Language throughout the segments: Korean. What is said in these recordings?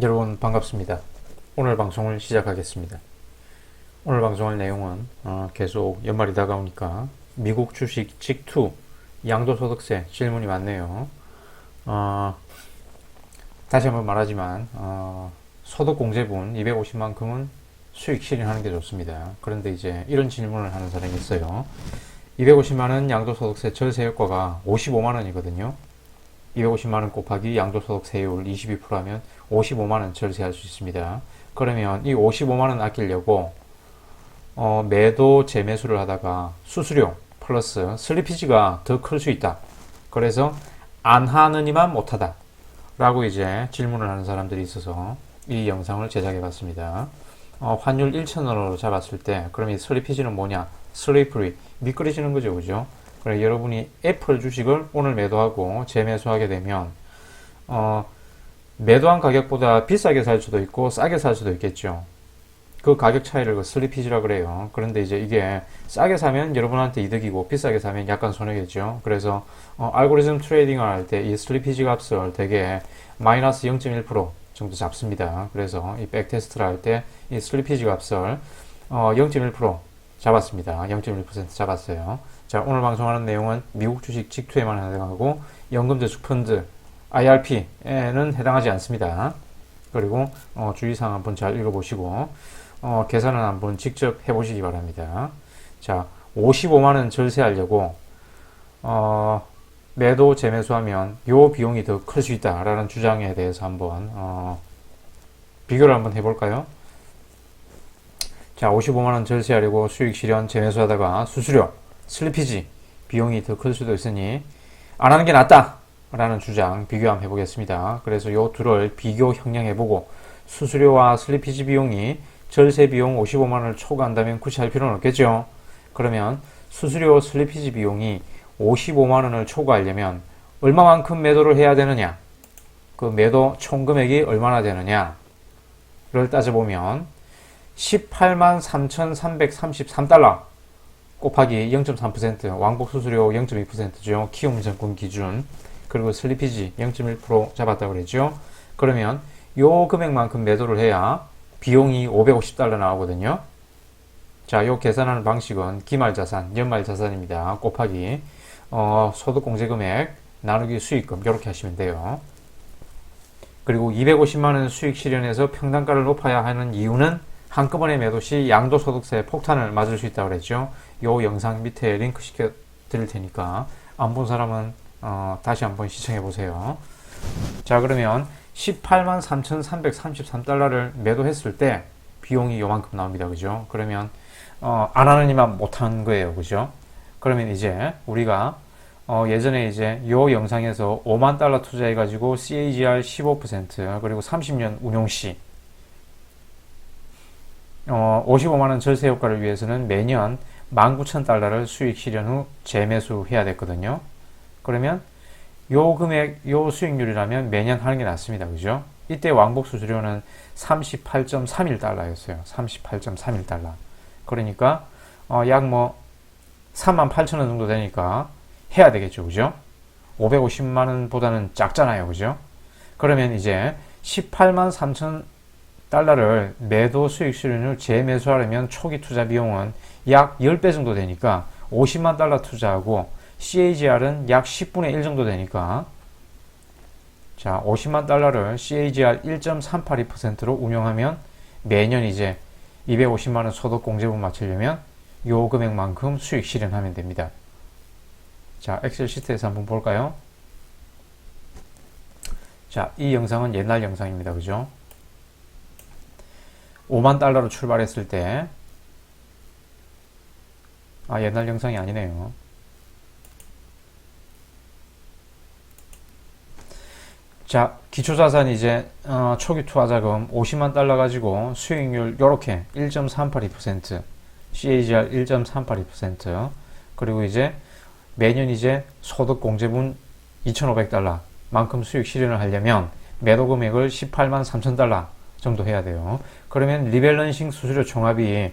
여러분 반갑습니다. 오늘 방송을 시작하겠습니다. 오늘 방송할 내용은 계속 연말이 다가오니까 미국 주식 직투 양도소득세 질문이 많네요. 다시 한번 말하지만 소득공제분 250만큼은 수익 실현하는 게 좋습니다. 그런데 이제 이런 질문을 하는 사람이 있어요. 250만원 양도소득세 절세 효과가 55만원이거든요. 250만원 곱하기 양도소득세율 22% 하면 55만원 절세할 수 있습니다. 그러면 이 55만원 아끼려고 매도 재매수를 하다가 수수료 플러스 슬리피지가 더 클 수 있다. 그래서 안 하느니만 못하다 라고 이제 질문을 하는 사람들이 있어서 이 영상을 제작해 봤습니다. 환율 1,000원으로 잡았을 때 그럼 이 슬리피지는 뭐냐? 슬리프리 미끄러지는 거죠, 그죠? 그래 여러분이 애플 주식을 오늘 매도하고 재매수하게 되면 매도한 가격보다 비싸게 살 수도 있고 싸게 살 수도 있겠죠. 그 가격 차이를 그 슬리피지라 그래요. 그런데 이제 이게 싸게 사면 여러분한테 이득이고 비싸게 사면 약간 손해겠죠. 그래서 알고리즘 트레이딩을 할 때 이 슬리피지 값을 되게 마이너스 0.1% 정도 잡습니다. 그래서 이 백테스트를 할 때 이 슬리피지 값을 0.1% 잡았습니다. 0.1% 잡았어요. 자, 오늘 방송하는 내용은 미국 주식 직투에만 해당하고 연금저축펀드 IRP에는 해당하지 않습니다. 그리고 주의사항 한번 잘 읽어보시고 계산은 한번 직접 해보시기 바랍니다. 자, 55만원 절세하려고 매도 재매수하면 요 비용이 더 클 수 있다라는 주장에 대해서 한번 비교를 한번 해볼까요? 자, 55만원 절세하려고 수익 실현 재매수하다가 수수료, 슬리피지 비용이 더 클 수도 있으니 안 하는 게 낫다 라는 주장 비교 한번 해보겠습니다. 그래서 요 둘을 비교 형량해보고 수수료와 슬리피지 비용이 절세 비용 55만원을 초과한다면 굳이 할 필요는 없겠죠. 그러면 수수료 슬리피지 비용이 55만원을 초과하려면 얼마만큼 매도를 해야 되느냐, 그 매도 총 금액이 얼마나 되느냐를 따져보면 18만 3,333달러 곱하기 0.3% 왕복 수수료 0.2%죠. 키움증권 기준. 그리고 슬리피지 0.1% 잡았다고 그랬죠. 그러면 요 금액만큼 매도를 해야 비용이 550달러 나오거든요. 자, 요 계산하는 방식은 기말자산, 연말자산입니다. 곱하기 소득공제금액 나누기 수익금 이렇게 하시면 돼요. 그리고 250만원 수익 실현해서 평단가를 높아야 하는 이유는 한꺼번에 매도 시 양도소득세 폭탄을 맞을 수 있다고 그랬죠. 요 영상 밑에 링크 시켜 드릴 테니까 안 본 사람은 다시 한번 시청해 보세요. 자, 그러면 18만 3,333달러를 매도했을 때 비용이 요만큼 나옵니다. 그죠? 그러면 안 하느니만 못한 거예요. 그죠? 그러면 이제 우리가 예전에 이제 요 영상에서 5만 달러 투자해 가지고 CAGR 15% 그리고 30년 운용 시 55만원 절세 효과를 위해서는 매년 19,000달러를 수익 실현 후 재매수해야 됐거든요. 그러면 요 금액, 요 수익률이라면 매년 하는 게 낫습니다. 그죠? 이때 왕복 수수료는 38.31달러였어요. 38.31달러. 그러니까 약 38,000원 정도 되니까 해야 되겠죠. 그죠? 550만원보다는 작잖아요. 그죠? 그러면 이제 18만 3천 달러를 매도 수익 실현 후 재매수하려면 초기 투자 비용은 약 10배 정도 되니까 50만 달러 투자하고 CAGR은 약 10분의 1 정도 되니까 자, 50만 달러를 CAGR 1.382%로 운영하면 매년 이제 250만원 소득공제분 맞추려면 요 금액만큼 수익 실현하면 됩니다. 자, 엑셀 시트에서 한번 볼까요? 자, 이 영상은 옛날 영상입니다. 그죠? 5만 달러로 출발했을 때 옛날 영상이 아니네요. 자, 기초자산 이제 초기 투하자금 50만 달러 가지고 수익률 요렇게 1.382% CAGR 1.382% 그리고 이제 매년 이제 소득공제분 2,500달러 만큼 수익 실현을 하려면 매도 금액을 18만 3천 달러 정도 해야 돼요. 그러면 리밸런싱 수수료 총합이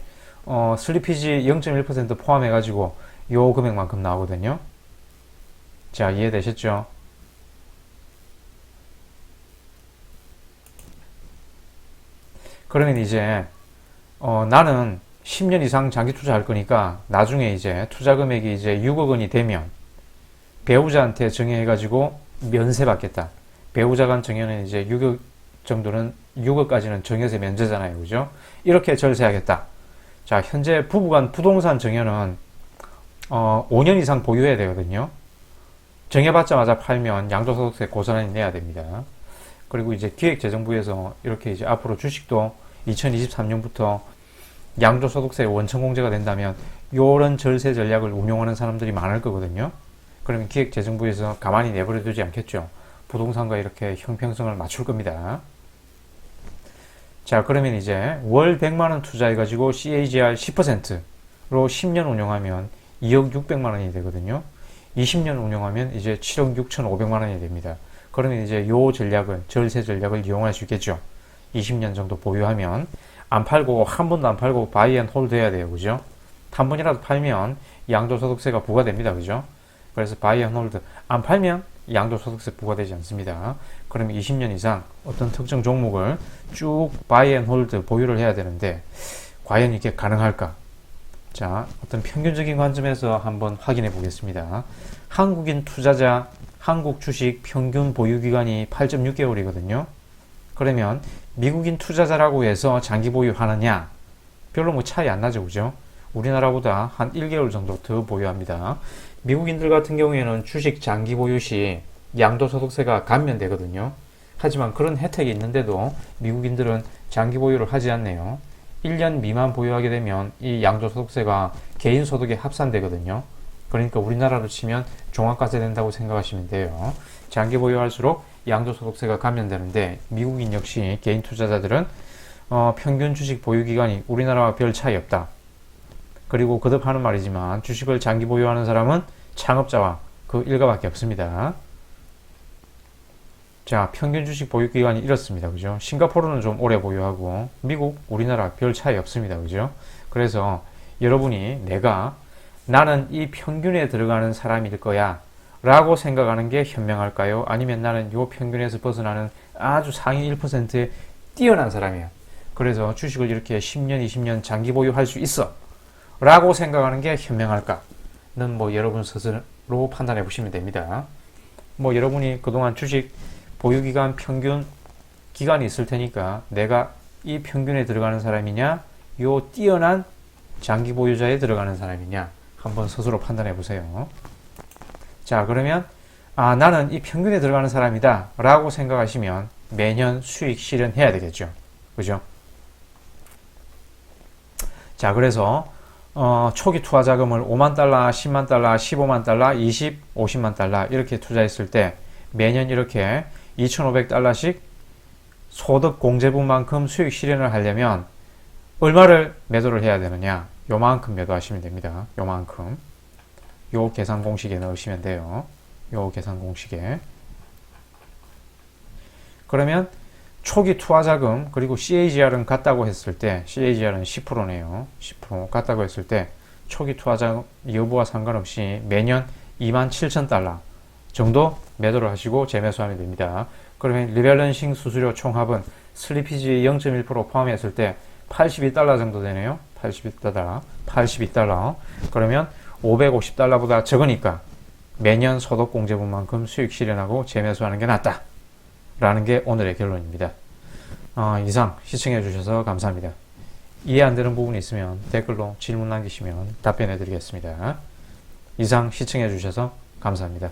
슬리피지 0.1% 포함해 가지고 요 금액만큼 나오거든요. 자, 이해되셨죠? 그러면 이제 나는 10년 이상 장기 투자할 거니까 나중에 이제 투자 금액이 이제 6억 원이 되면 배우자한테 정해가지고 면세 받겠다. 배우자 간 정해는 이제 6억 정도는 6억까지는 정해서 면제잖아요. 그죠? 이렇게 절세하겠다. 자, 현재 부부간 부동산 정해는 5년 이상 보유해야 되거든요. 정해받자마자 팔면 양도소득세 고스란히 내야 됩니다. 그리고 이제 기획재정부에서 이렇게 이제 앞으로 주식도 2023년부터 양도소득세 원천공제가 된다면 이런 절세 전략을 운용하는 사람들이 많을 거거든요. 그러면 기획재정부에서 가만히 내버려 두지 않겠죠. 부동산과 이렇게 형평성을 맞출 겁니다. 자, 그러면 이제 월 100만원 투자해가지고 CAGR 10%로 10년 운용하면 2억 600만원이 되거든요. 20년 운용하면 이제 7억 6,500만원이 됩니다. 그러면 이제 요 전략을, 절세 전략을 이용할 수 있겠죠. 20년 정도 보유하면 안 팔고, 한 번도 안 팔고 바이 앤 홀드 해야 돼요. 그죠? 한 번이라도 팔면 양도소득세가 부과됩니다. 그죠? 그래서 바이 앤 홀드. 안 팔면 양도소득세 부과되지 않습니다. 그러면 20년 이상 어떤 특정 종목을 쭉 바이 앤 홀드 보유를 해야 되는데, 과연 이게 가능할까? 자, 어떤 평균적인 관점에서 한번 확인해 보겠습니다. 한국인 투자자, 한국 주식 평균 보유 기간이 8.6개월이거든요. 그러면 미국인 투자자라고 해서 장기 보유하느냐? 별로 뭐 차이 안 나죠, 그죠? 우리나라보다 한 1개월 정도 더 보유합니다. 미국인들 같은 경우에는 주식 장기 보유 시 양도소득세가 감면되거든요. 하지만 그런 혜택이 있는데도 미국인들은 장기 보유를 하지 않네요. 1년 미만 보유하게 되면 이 양도소득세가 개인 소득에 합산되거든요. 그러니까 우리나라로 치면 종합과세 된다고 생각하시면 돼요. 장기 보유할수록 양도소득세가 감면되는데 미국인 역시 개인 투자자들은 평균 주식 보유 기간이 우리나라와 별 차이 없다. 그리고 거듭하는 말이지만 주식을 장기 보유하는 사람은 창업자와 그 일가밖에 없습니다. 자, 평균 주식 보유 기간이 이렇습니다. 그죠? 싱가포르는 좀 오래 보유하고 미국, 우리나라 별 차이 없습니다. 그죠? 그래서 여러분이 나는 이 평균에 들어가는 사람일 거야 라고 생각하는 게 현명할까요? 아니면 나는 이 평균에서 벗어나는 아주 상위 1%에 뛰어난 사람이야. 그래서 주식을 이렇게 10년, 20년 장기 보유할 수 있어 라고 생각하는 게 현명할까? 는 뭐 여러분 스스로 판단해 보시면 됩니다. 뭐 여러분이 그동안 주식 보유기간 평균 기간이 있을 테니까 내가 이 평균에 들어가는 사람이냐, 요 뛰어난 장기 보유자에 들어가는 사람이냐 한번 스스로 판단해 보세요. 자, 그러면 나는 이 평균에 들어가는 사람이다 라고 생각하시면 매년 수익 실현해야 되겠죠. 그죠? 자, 그래서 초기 투하 자금을 5만 달러, 10만 달러, 15만 달러, 50만 달러 이렇게 투자했을 때 매년 이렇게 2,500달러씩 소득 공제분만큼 수익 실현을 하려면 얼마를 매도를 해야 되느냐? 요만큼 매도하시면 됩니다. 요만큼. 요 계산 공식에 넣으시면 돼요. 요 계산 공식에. 그러면 초기 투하 자금 그리고 CAGR은 같다고 했을 때 CAGR은 10%네요. 10% 같다고 했을 때 초기 투하 자금 여부와 상관없이 매년 27,000달러 정도 매도를 하시고 재매수하면 됩니다. 그러면 리밸런싱 수수료 총합은 슬리피지 0.1% 포함했을 때 82달러 정도 되네요. 82달러. 그러면 550달러보다 적으니까 매년 소득공제분만큼 수익 실현하고 재매수하는 게 낫다. 라는 게 오늘의 결론입니다. 이상 시청해 주셔서 감사합니다. 이해 안 되는 부분이 있으면 댓글로 질문 남기시면 답변해 드리겠습니다. 이상 시청해 주셔서 감사합니다.